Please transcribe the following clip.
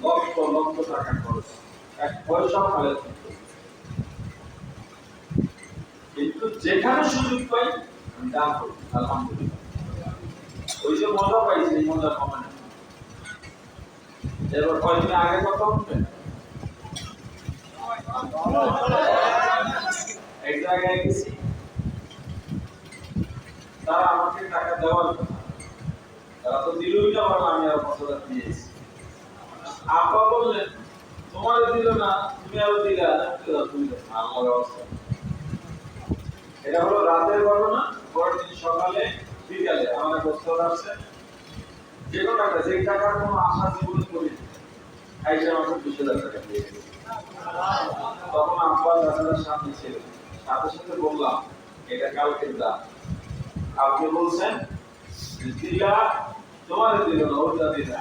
লক্ষ লক্ষ টাকা খরচ, এক পয়সা ফেলে কিন্তু যেখানে সুযোগ পাই আমি দান করি, আলহামদুলিল্লাহ। ওই যে মজা পাইছি এই মজা কমে না। এবার কয়েকদিন আগে কথা বলবেন, এক জায়গায় গেছি, তারা আমাকে টাকা দেওয়ার কথা, তারা তো দিলই না, বলে আমি আর ৫,০০০ দিয়েছি। আব্বা বললেন তোমার দিল না, তুমি আরো দিলা, আল্লাহর অবস্থা। এটা হলো রাতের ঘটনা। পরের দিন সকালে বিকালে আমাদের প্রস্তাব আসছে, যে কোনো টাকা, যে টাকার কোনো আশা জীবনে করি আইসা আমাকে ২০,০০০ টাকা দিয়ে দিল। তখন আব্বা দাদার সামনে ছিল, সাথে সাথে বললাম এটা কালকের দাম। আপনি বলছেন দিলা, তোমার দিল না, ওটা দিলা।